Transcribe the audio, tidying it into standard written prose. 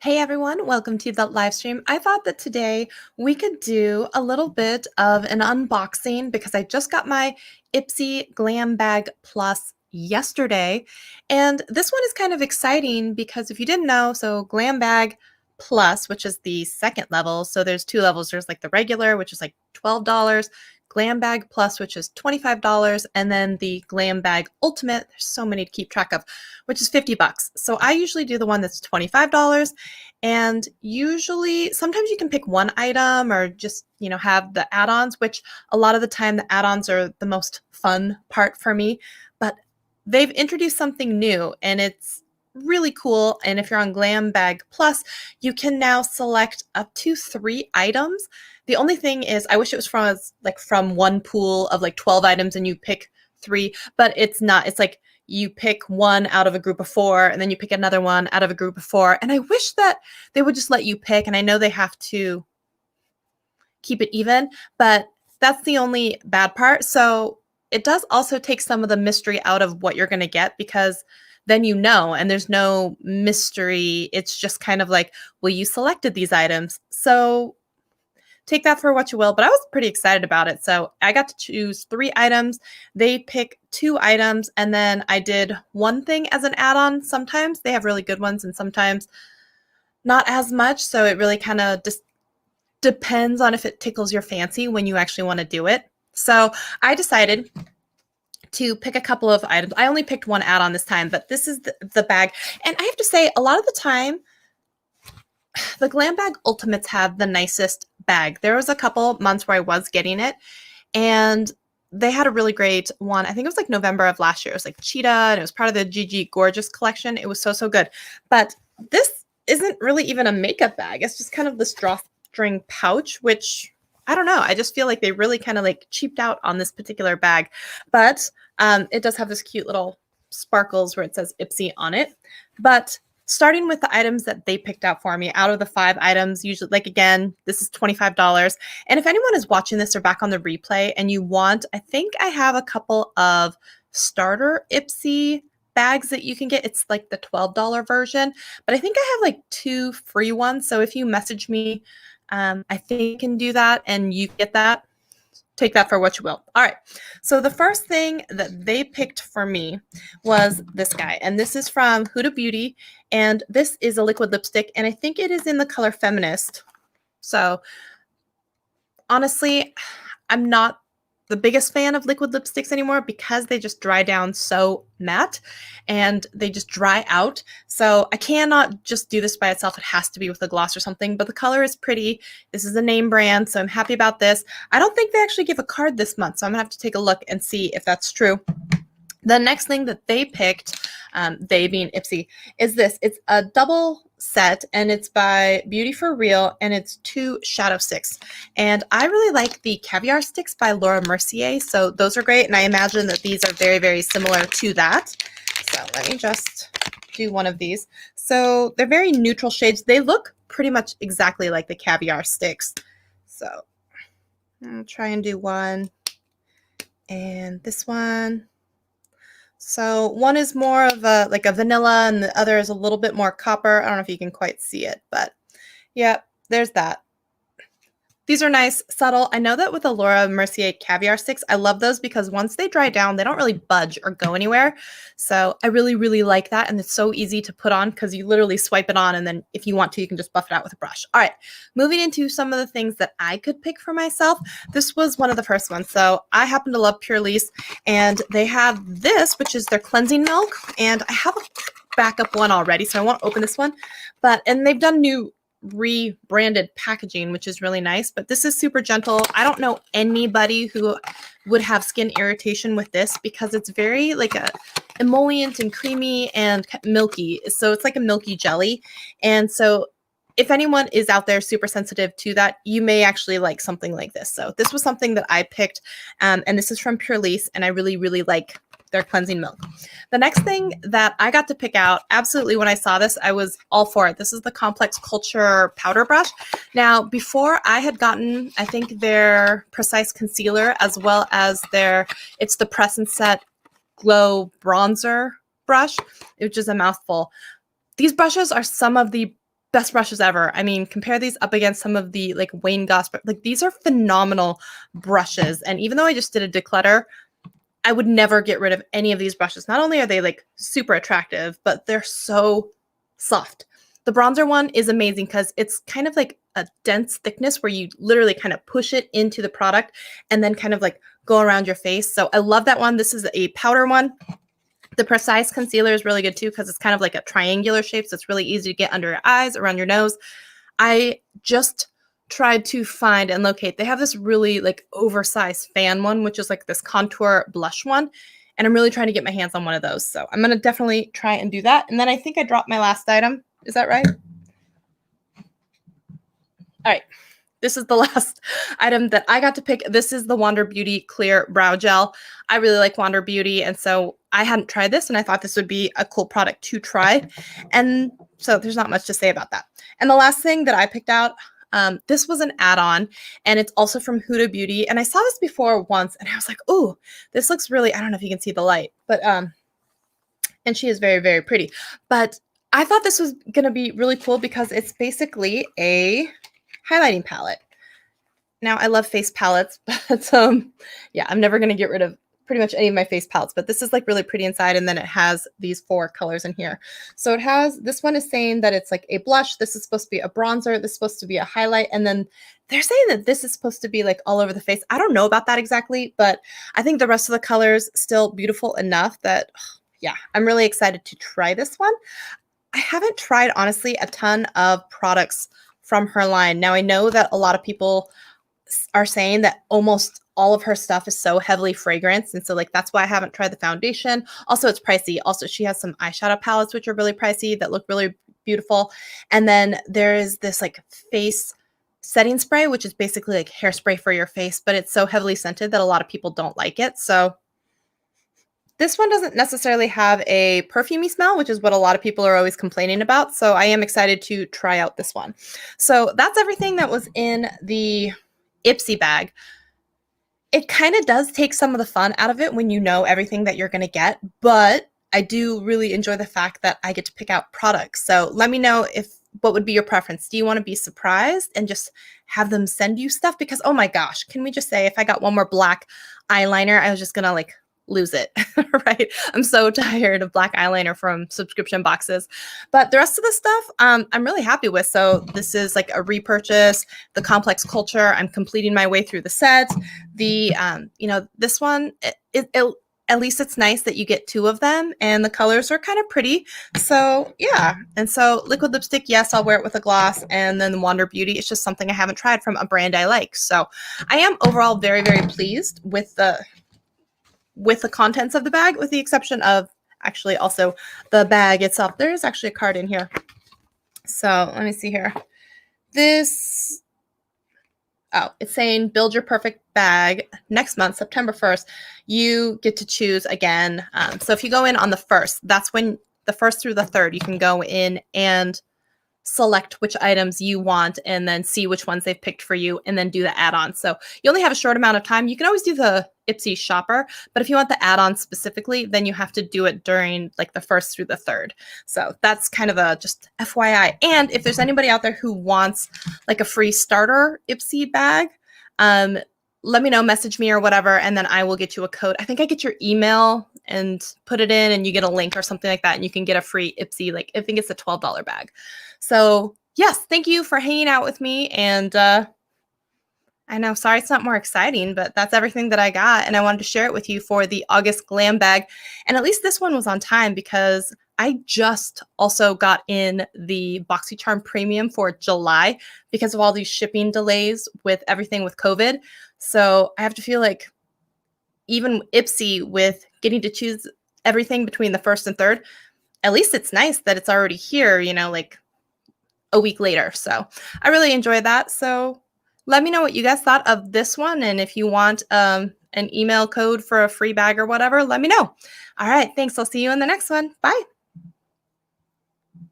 Hey everyone, welcome to the live stream. I thought that today we could do a little bit of an unboxing because I just got my Ipsy Glam Bag Plus yesterday. And this one is kind of exciting because if you didn't know, so Glam Bag Plus, which is the second level, so there's two levels. There's like the regular, which is like $12, Glam Bag Plus, which is $25, and then the Glam Bag Ultimate, there's so many to keep track of, which is $50. So I usually do the one that's $25. And usually, sometimes you can pick one item or just, have the add-ons, which a lot of the time the add-ons are the most fun part for me. But they've introduced something new and it's really cool. And if you're on Glam Bag Plus, you can now select up to 3 items. The only thing is, I wish it was from one pool of like 12 items and you pick 3, but it's not. It's like you pick one out of a group of 4 and then you pick another one out of a group of 4. And I wish that they would just let you pick. And I know they have to keep it even, but that's the only bad part. So it does also take some of the mystery out of what you're going to get because then and there's no mystery. It's just kind of like, well, you selected these items. So take that for what you will, but I was pretty excited about it. So I got to choose 3 items. They pick 2 items, and then I did one thing as an add-on. Sometimes they have really good ones and sometimes not as much. So it really kind of just depends on if it tickles your fancy when you actually want to do it. So I decided to pick a couple of items. I only picked one add-on this time, but this is the bag. And I have to say, a lot of the time, the Glam Bag Ultimates have the nicest bag. There was a couple months where I was getting it, and they had a really great one. I think it was like November of last year. It was like cheetah, and it was part of the Gigi Gorgeous collection. It was so, so good. But this isn't really even a makeup bag. It's just kind of this drawstring pouch, which I don't know. I just feel like they really kind of like cheaped out on this particular bag. But it does have this cute little sparkles where it says Ipsy on it. But starting with the items that they picked out for me, out of the 5 items, usually, like, again, this is $25. And if anyone is watching this or back on the replay and you want, I think I have a couple of starter Ipsy bags that you can get. It's like the $12 version, but I think I have like 2 free ones. So if you message me, I think you can do that and you get that. Take that for what you will. All right. So the first thing that they picked for me was this guy. And this is from Huda Beauty. And this is a liquid lipstick. And I think it is in the color Feminist. So honestly, I'm not the biggest fan of liquid lipsticks anymore because they just dry down so matte and they just dry out. So I cannot just do this by itself. It has to be with a gloss or something, but the color is pretty. This is a name brand, so I'm happy about this. I don't think they actually give a card this month, so I'm gonna have to take a look and see if that's true. The next thing that they picked, they being Ipsy, is this. It's a double set and it's by Beauty for Real and it's 2 shadow sticks. And I really like the caviar sticks by Laura Mercier. So those are great. And I imagine that these are very, very similar to that. So let me just do one of these. So they're very neutral shades. They look pretty much exactly like the caviar sticks. So I'll try and do one. And this one. So one is more of like a vanilla and the other is a little bit more copper. I don't know if you can quite see it, but yeah, there's that. These are nice, subtle. I know that with the Laura Mercier caviar sticks, I love those because once they dry down, they don't really budge or go anywhere. So I really, really like that. And it's so easy to put on because you literally swipe it on and then if you want to, you can just buff it out with a brush. All right, moving into some of the things that I could pick for myself. This was one of the first ones. So I happen to love Pure Lease and they have this, which is their cleansing milk. And I have a backup one already, so I won't open this one. And they've done new rebranded packaging, which is really nice, but this is super gentle. I don't know anybody who would have skin irritation with this because it's very like a emollient and creamy and milky. So it's like a milky jelly. And so if anyone is out there super sensitive to that, you may actually like something like this. So this was something that I picked, and this is from Pure Lease, and I really, really like their cleansing milk. The next thing that I got to pick out, absolutely when I saw this, I was all for it. This is the Complex Culture powder brush. Now, before I had gotten, I think their Precise Concealer as well as it's the Press and Set Glow Bronzer brush, which is a mouthful. These brushes are some of the best brushes ever. I mean, compare these up against some of the like Wayne Goss, like these are phenomenal brushes. And even though I just did a declutter, I would never get rid of any of these brushes. Not only are they like super attractive, but they're so soft. The bronzer one is amazing because it's kind of like a dense thickness where you literally kind of push it into the product and then kind of like go around your face. So I love that one. This is a powder one. The Precise Concealer is really good too because it's kind of like a triangular shape, so it's really easy to get under your eyes, around your nose. I just tried to find and locate. They have this really like oversized fan one, which is like this contour blush one, and I'm really trying to get my hands on one of those. So I'm going to definitely try and do that. And then I think I dropped my last item. Is that right? All right. This is the last item that I got to pick. This is the Huda Beauty Clear Brow Gel. I really like Huda Beauty, and so I hadn't tried this, and I thought this would be a cool product to try. And so there's not much to say about that. And the last thing that I picked out, this was an add-on, and it's also from Huda Beauty. And I saw this before once, and I was like, "Oh, this looks really." I don't know if you can see the light, but and she is very, very pretty. But I thought this was going to be really cool because it's basically a highlighting palette. Now, I love face palettes, but yeah, I'm never going to get rid of pretty much any of my face palettes, but this is like really pretty inside, and then it has these 4 colors in here. So it has, this one is saying that it's like a blush, this is supposed to be a bronzer, this is supposed to be a highlight, and then they're saying that this is supposed to be like all over the face. I don't know about that exactly, but I think the rest of the colors still beautiful enough that, yeah, I'm really excited to try this one. I haven't tried, honestly, a ton of products from her line. Now, I know that a lot of people are saying that almost all of her stuff is so heavily fragranced, and so like that's why I haven't tried the foundation. Also, it's pricey. Also, she has some eyeshadow palettes which are really pricey that look really beautiful. And then there is this like face setting spray, which is basically like hairspray for your face, but it's so heavily scented that a lot of people don't like it. So this one doesn't necessarily have a perfumey smell, which is what a lot of people are always complaining about. So I am excited to try out this one. So that's everything that was in the Ipsy bag. It kind of does take some of the fun out of it when you know everything that you're going to get, but I do really enjoy the fact that I get to pick out products. So let me know what would be your preference. Do you want to be surprised and just have them send you stuff? Because, oh my gosh, can we just say if I got one more black eyeliner, I was just going to like lose it, right? I'm so tired of black eyeliner from subscription boxes. But the rest of the stuff, I'm really happy with. So this is like a repurchase, the Complex Culture. I'm completing my way through the set. The, this one, at least it's nice that you get 2 of them, and the colors are kind of pretty. So yeah. And so liquid lipstick, yes, I'll wear it with a gloss. And then the Huda Beauty, it's just something I haven't tried from a brand I like. So I am overall very, very pleased with the contents of the bag, with the exception of actually also the bag itself. There is actually a card in here. So let me see here. It's saying build your perfect bag next month, September 1st. You get to choose again. So if you go in on the 1st, that's when the 1st through the 3rd, you can go in and select which items you want and then see which ones they've picked for you and then do the add-on. So you only have a short amount of time. You can always do the Ipsy shopper, but if you want the add-on specifically, then you have to do it during like the 1st through the 3rd. So that's kind of a just FYI. And if there's anybody out there who wants like a free starter Ipsy bag, let me know, message me or whatever, and then I will get you a code. I think I get your email and put it in and you get a link or something like that, and you can get a free Ipsy, like I think it's a $12 bag. So yes, thank you for hanging out with me. And I know, sorry it's not more exciting, but that's everything that I got. And I wanted to share it with you for the August Glam bag. And at least this one was on time because I just also got in the BoxyCharm Premium for July because of all these shipping delays with everything with COVID. So I have to feel like even Ipsy with getting to choose everything between the 1st and 3rd, at least it's nice that it's already here, like a week later. So I really enjoyed that. So let me know what you guys thought of this one. And if you want an email code for a free bag or whatever, let me know. All right. Thanks. I'll see you in the next one. Bye.